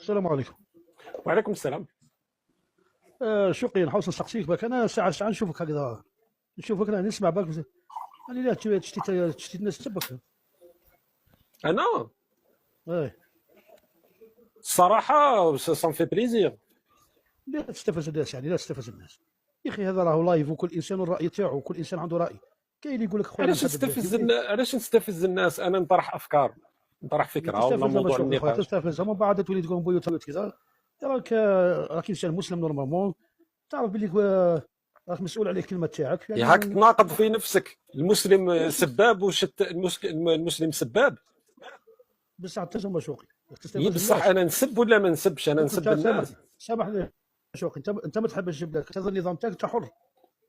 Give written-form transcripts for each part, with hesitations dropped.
السلام عليكم. وعليكم السلام. شوقي نحوس نسقسيك باك انا ساعه ساعه نشوفك هكذا، نشوفك انا نسمع بالك. انا لا تشتي الناس تبك. انا ايه. الصراحه سون في بليزير. لا تستفز الناس، يعني لا تستفز الناس يا اخي. هذا راهو لايف وكل انسان الراي تاعو وكل انسان عنده راي. كاين اللي يقول لك خويا علاش نحدد نستفز كاين. علاش نستفز الناس؟ انا نطرح افكار، نطرح فكره ولا تستفز زعما موضوع شوقي خويا، النقاش. تستفز زعما بعد تولي تقول بويا تولي كذا. راك انسان مسلم نورمالمون، تعرف بلي راك مسؤول على الكلمه تاعك يا هاك يعني. تناقض في نفسك. المسلم ماشي سباب المسلم سباب. بصح حتى زعما شوقي يي تستفز بصح الناس. انا نسب ولا ما نسبش؟ انا شوف نسب انت الناس. سامحني شوقي، انت ما تحبش بلادك، هذا النظام تاعك انت حر.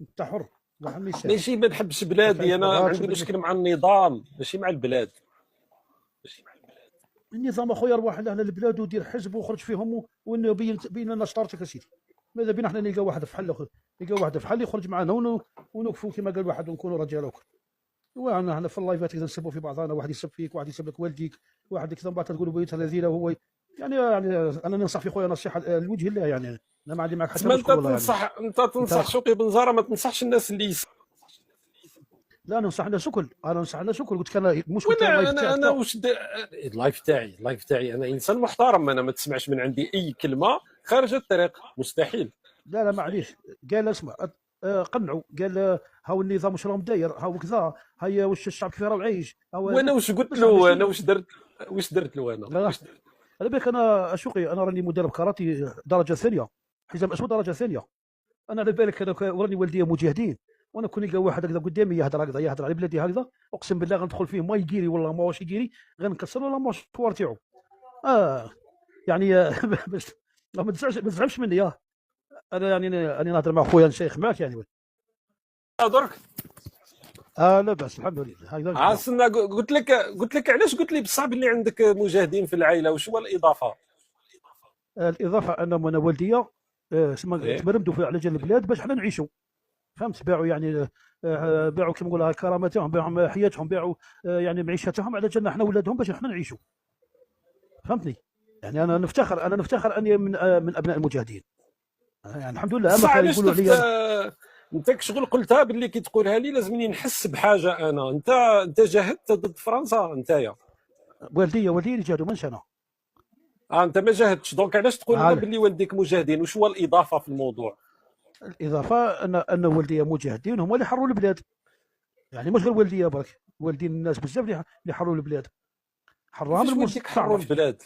انت حر كاع النساء. ماشي ما نحبش راك بلادي، تعيش انا ما برا عندي تشوف مشكل مع النظام ماشي مع البلاد. النظام اخويا. روح لهنا البلاد ودير حزب وخرج فيهم وانه بين لنا شطارتك اسيدي. ماذا بينا احنا نلقى واحد في حل نلقى واحد في حل يخرج معنا ونوقفوا كما قال واحد ونكونوا رجال وكل. وانا احنا في اللايفات كذا نسبوا في بعضنا، واحد يسب فيك، واحد يسب لك والديك، واحد كذا من بعد تقول بيت الذين هو يعني انا ننصح في خويا نصيحه لوجه الله يعني. انا ما عندي معك حتى تسمى انت مشكل والله يعني. تنصح، انت تنصح انت شوقي بن زهره، ما تنصحش الناس اللي لا ننصح الناس الكل، انا ننصح الناس الكل. قلت لك انا المشكل تاع وانا اللايف انا تاعك انا وش اللايف تاعي انا انسان محترم، انا ما تسمعش من عندي اي كلمه خارج الطريق، مستحيل. لا معليش. قال اسمع قنعوا، قال هاو النظام واش راهم داير، هاو كذا، هيا واش الشعب كيف راه عايش هاو وانا وش قلت بصح له؟ انا ماشي. وش درت له انا؟ لا على بالك انا اشوقي، انا راني مدرب كاراتي درجه ثانيه، حزام اسود درجه ثانيه. انا على بالك انا وراني والديه مجاهدين، وانا كون نلقى واحد هكذا قدامي يهضر هكذا يهضر على بلادي هكذا، اقسم بالله غندخل فيه ما يقيري والله ما واش يقيري، غنكسر ولا مشوار تاعو. اه يعني بس ما تزعلش مني. انا يعني انا نهضر مع خويا نشيخ معك يعني. درك لا بأس الحمد لله هكذا نخدموا. عاصمنا. قلت لك علاش قلت لي بصعب اللي عندك مجاهدين في العائله؟ وش هو الاضافه؟ الاضافه ان انا والديا ايه تمرمدوا على جال البلاد باش حنا نعيشوا. فهمت؟ باعوا يعني باعوا كما نقولها كرامتهم، باعوا حياتهم، باعوا يعني معيشتهم على جالنا حنا ولادهم باش حنا نعيشوا. فهمتني؟ يعني انا نفتخر اني من ابناء المجاهدين يعني الحمد لله. اما بصح كانوا علاش يقولوا عليا انت شغل قلتها باللي كي تقولها لي لازمني نحس بحاجه. انا انت جاهدت ضد فرنسا نتايا. والديا اللي جادوا مانش انا. انت ما جاهدتش، دونك علاش تقول لنا باللي والديك مجاهدين؟ وش هو الاضافه في الموضوع؟ الاضافه ان والديا مجاهدين هما اللي حروا البلاد، يعني مش غير والديا برك، والدين الناس بزاف اللي حروا البلاد، حراها من كيفاش والديك حروا المستعمر. البلاد؟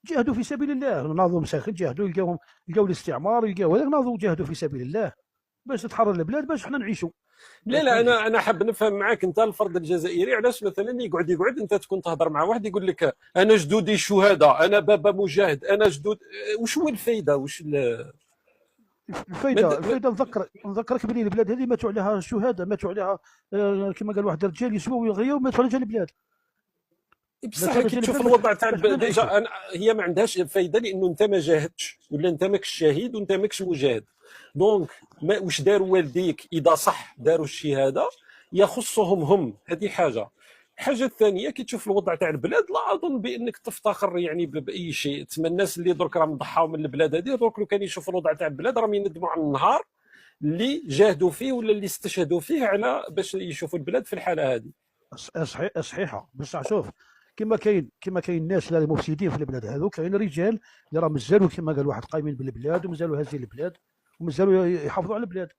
جاهدوا في سبيل الله، ناضوا مساكن جاهدوا، لقاو الاستعمار، لقاو هذاك، ناضوا جاهدوا في سبيل الله باش تتحرر البلاد باش حنا نعيشوا. لا فهمتني؟ انا حاب نفهم معاك. انت الفرد الجزائري علاش مثلا يقعد انت تكون تهضر مع واحد يقول لك انا جدودي شهداء، انا بابا مجاهد، انا جدود. وش هو الفايده؟ الفايده نذكرك بلي البلاد هذه ماتوا عليها شهداء، ماتوا عليها كما قال واحد الرجال يسووا ويغيروا، ماتوا على جال البلاد. بصح ماتوا على كي جال تشوف البلاد الوضع تاع باش حنا نعيشوا. ديجا هي ما عندهاش فايده، لانه انت ما جاهدتش، ولا انت ماكش شهيد وانت ماكش مجاهد. دونك واش داروا والديك؟ اذا صح داروا الشهاده يخصهم هم، هذه حاجه. الحاجه الثانيه كي تشوف الوضع تاع البلاد، لا اظن بانك تفتخر يعني باي شيء. تسمى الناس اللي درك راهم ضحاو من البلاد هذه، درك لو كان يشوفوا الوضع تاع البلاد راهم يندموا على النهار اللي جاهدوا فيه ولا اللي استشهدوا فيه على باش يشوفوا البلاد في الحاله هذه. صحيحه. بصح شوف، كما كاين الناس اللي مفسدين في البلاد هذو، كاين رجال اللي راه مازالوا كما قال واحد قايمين بالبلاد ومازالوا هازين البلاد ومازالوا يحافظوا على البلاد.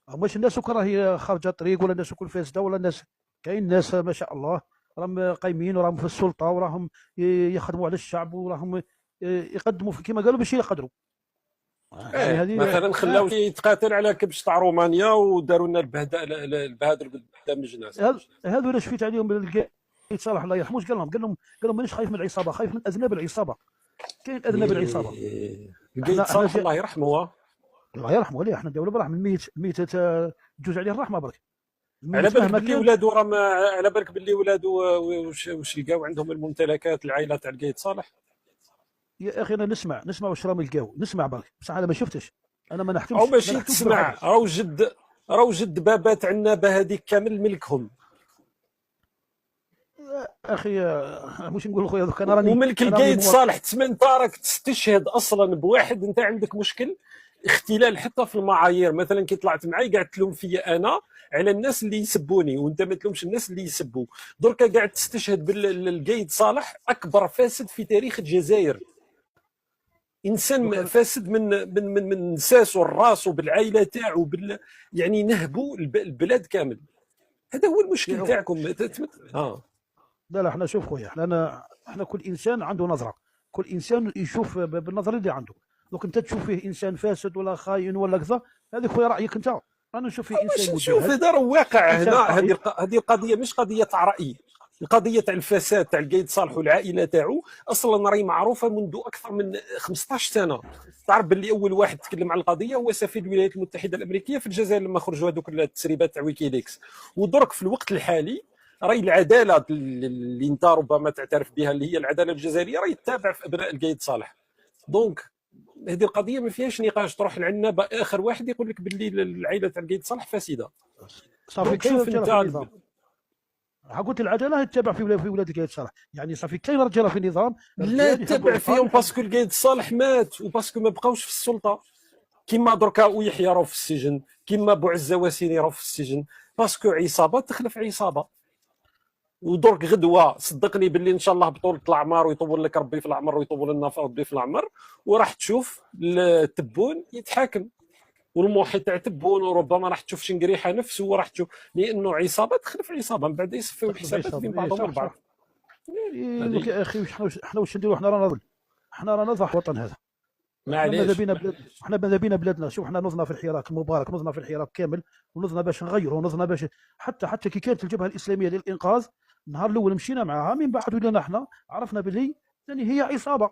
ماشي الناس كل راهي خارجه الطريق، ولا الناس الكل فاسده، ولا الناس. كاين ناس ما شاء الله راهم قايمين وراهم في السلطه وراهم يخدموا على الشعب وراهم يقدموا كما قالوا باش يقدروا. يعني هذه مثلا خلاو يتقاتل على كبش تاع رومانيا وداروا لنا البهادر قدام الناس. هذو اللي شفيت عليهم القايد صالح الله يرحمه، قال لهم مانيش خايف من العصابه، خايف من اذناب العصابه. كاين اذناب العصابه. القايد صالح الله يرحمه. الله يرحمه، عليه احنا نداولوا بالرحمه. الميت تجوز عليه الرحمه برك. على الميت بالك مهما باللي كان. ولادو راهم، على بالك باللي ولادو واش لقاو عندهم الممتلكات العائله تاع القايد صالح؟ يا اخي انا نسمع واش راهم يلقاو، نسمع برك، بصح انا ما شفتش. انا ما او نحكمش ما ماشي نحكمش بروح تسمع، هذا. راهو جد بابات عندنا هذيك كامل ملكهم. اخي مش نقول خويا دوك انا راني وملك انا راني القايد صالح تسمى انت راك تستشهد اصلا بواحد، انت عندك مشكل اختلال حتى في المعايير. مثلا كي طلعت معي قاعد تلوم فيا انا على الناس اللي يسبوني، وانت ما تلومش الناس اللي يسبوا. دركا قاعد تستشهد بالقايد صالح اكبر فاسد في تاريخ الجزائر. انسان دوك فاسد من ساسه الراس وبالعائله تاعو يعني نهبوا البلاد كامل. هذا هو المشكل تاعكم. لا لا، احنا شوف خويا، احنا كل انسان عنده نظره، كل انسان يشوف بالنظره اللي عنده. دوك انت تشوف فيه انسان فاسد ولا خاين ولا كذا، هذاك خويا رايك انت. انا نشوف فيه باش انسان نشوف مجاهد، هذا راه واقع انسان هنا. قائد. هذه القضيه مش قضيه تاع راي، القضيه تاع الفساد تاع القايد صالح والعائله تاعو اصلا راهي معروفه منذ اكثر من 15 سنه. تعرف باللي اول واحد تكلم عن القضيه هو سفير الولايات المتحده الامريكيه في الجزائر لما خرجوا هذوك التسريبات تاع ويكيليكس. ودرك في الوقت الحالي راهي العداله اللي انت ربما تعترف بها، اللي هي العداله الجزائريه، راهي تتابع في ابناء القايد صالح. دونك هذه القضيه ما فيهاش نقاش. تروح لعندنا اخر واحد يقول لك باللي العائله تاع القايد صالح فاسده. صافي دونك كاين شوف رجاله انت في النظام. قلت العداله تتبع في ولاد القايد صالح، يعني صافي كاين رجاله في النظام، لا رجال يحبوا تتبع فيهم الوطن. باسكو القايد صالح مات وباسكو ما بقاوش في السلطه. كيما دركا ويحيى راهو في السجن، كيما بوعزه واسيني راهو في السجن، باسكو عصابه تخلف عصابه. ودرك غدوه صدقني باللي ان شاء الله بطوله الاعمار ويطول لك ربي في العمر ويطول لنا ربي في العمر، وراح تشوف التبون يتحاكم والموحد تاع تبون، وربما راح تشوف شنقريحه نفسه، وراح تشوف لانه عصابه تخلف عصابه من بعد يصفيو تخلف الحسابات بين عصابه، بعضهم صح البعض. صح. دوك هذه يا اخي احنا واش نديروا؟ احنا رانا ضح الوطن هذا. احنا ماذا معليش. بينا بلاد، احنا ماذا بينا بلادنا. شوف احنا نضنا في الحراك المبارك، نضنا في الحراك كامل، ونضنا باش نغيروا، نضنا باش حتى كي كانت الجبهه الاسلاميه للانقاذ، النهار الاول مشينا معها، من بعد ولينا احنا عرفنا باللي يعني هي عصابه،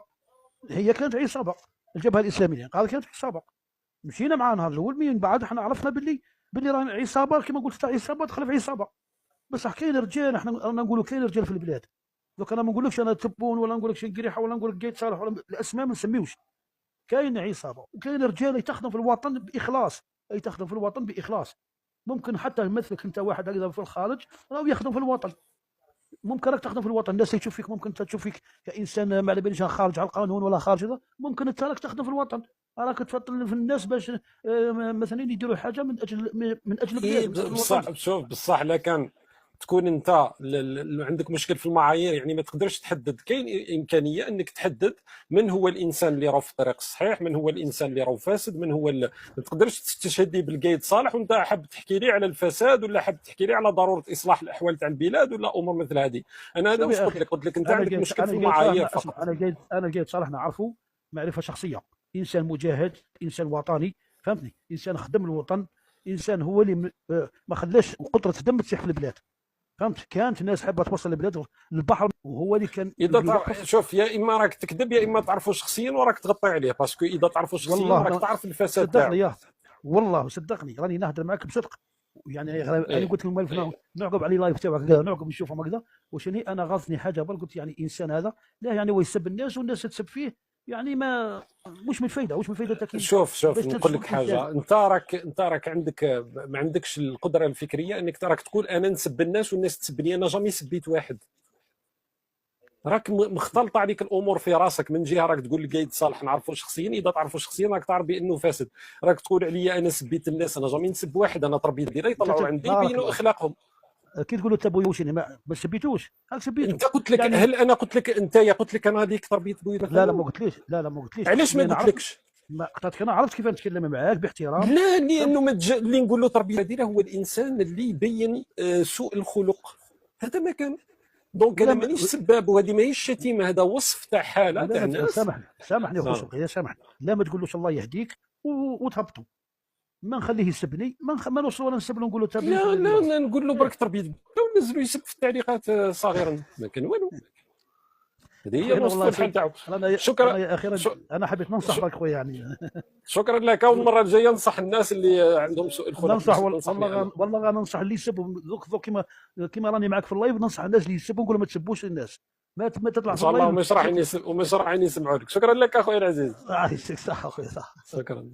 هي كانت عصابه. الجبهه الاسلاميه للانقاذ كانت عصابه، مشينا معها النهار الاول، من بعد احنا عرفنا باللي راه عصابه، كما قلت تاع عصابه تخلف عصابه. بصح كاين رجال، احنا رانا نقولوا كاين رجال في البلاد. دوك انا ما نقولكش انا تبون، ولا نقول لك شنقريحه، ولا نقول لك قايد صالح، ولا الاسماء ما نسميوش. كاين عصابه وكاين رجال يتخدم في الوطن باخلاص، يتخدم في الوطن باخلاص. ممكن حتى مثلك انت واحد هكذا في الخارج راه يخدم في الوطن، ممكن راك تخدم في الوطن، الناس تشوف فيك، ممكن انت تشوف فيك كانسان ما على باليش خارج على القانون ولا خارج هذا، ممكن انت راك تخدم في الوطن، راك تفضل في الناس باش مثلا يديروا حاجه من اجل البلاد، من اجل الوطن. بصح شوف بصح لا كان تكون انت عندك مشكل في المعايير، يعني ما تقدرش تحدد. كاين امكانيه انك تحدد من هو الانسان اللي راه في الطريق الصحيح، من هو الانسان اللي راه فاسد، من هو ما تقدرش تستشهد لي بالقايد صالح وانت حاب تحكي لي على الفساد، ولا حاب تحكي لي على ضروره اصلاح الاحوال تاع البلاد، ولا امور مثل هذه. انا هذا شوف واش يا قلت اخي، لك، قلت لك انت انا عندك قايد مشكل انا في قايد صالح المعايير اسمع، فقط. انا قايد صالح نعرفه معرفه شخصيه، انسان مجاهد، انسان وطني، فهمتني، انسان خدم الوطن، انسان هو اللي ما خلاش قطره دم تسيح في البلاد، فهمت. كانت الناس حابه توصل البلاد للبحر، وهو اللي كان اذا يوقف. شوف، يا اما راك تكذب يا اما تعرفه شخصيا وراك تغطي عليه، باسكو اذا تعرفه شخصيا والله راك تعرف الفساد صدقني تاعو. يا، والله صدقني راني نهضر معك بصدق. يعني انا ايه قلت لهم نعقب على لايف تاعك كذا، نعقب نشوفهم هكذا، وشني انا غاصني حاجه بل قلت يعني انسان هذا لا، يعني هو يسب الناس والناس تسب فيه، يعني ما مش من الفايده، وش من الفايده تاكيد شوف باش نقول تنشر لك انسان. حاجه. انت راك عندك ما عندكش القدره الفكريه انك راك تقول انا نسب الناس والناس تسبني. انا جامي سبيت واحد. راك مختلطه عليك الامور في راسك. من جهه راك تقول لقايد صالح نعرفه شخصيا، اذا تعرفه شخصيا راك تعرف بانه فاسد. راك تقول عليا انا سبيت الناس، انا جامي نسب واحد. انا تربيت ديالي يطلعوا عندي بارك يبينوا الله فيك. اخلاقهم. كي تقولوا تبو يوشني ما سبيتوش، هاك سبيتو انت قلت لك، يعني. هل انا قلت لك انت قلت لك انا هذيك تربيه بوي لا مثلا؟ ما قلتليش، لا ما قلتليش، علاش ما قصدي انا عرفت، قلتلكش؟ ما قطعتك، انا عرفت كيف نتكلم معاك باحترام، لا، فهمت. لانه اللي نقول له تربيه ديالها هو الانسان اللي يبين سوء الخلق. هذا ما كان. دونك انا لا مانيش سباب، وهذه ماهيش شتيمه، هذا وصف تاع حاله تاع لا ناس. سامحني اخو آه. شوقي، يا سامحني، لا ما تقولوش الله يهديك وتهبطوا، ما نخليه يسبني، ما نوصل ولا نسب له نقول له تربيه لا لا. لا نقول له برك تربيه، ونزلوا يسب في التعليقات صغيرا، ما كان والو. هذه هي خويا الوصف والله الحال تاعو. انا شكرا. يا اخيرا ش... انا حبيت ننصح ش... برك خويا يعني. شكرا لك. والمره الجايه ننصح الناس اللي عندهم سوء الخلق، ننصح مش تنصحني انا. والله غننصح اللي يسب دوك كيما راني معك في اللايف، ننصح الناس اللي يسبوا، نقول ما تسبوش الناس، ما تطلع ان في شاء الله اللايف ومش راح يسمعوا لك. شكرا لك اخويا العزيز. صح اخويا صح. شكرا.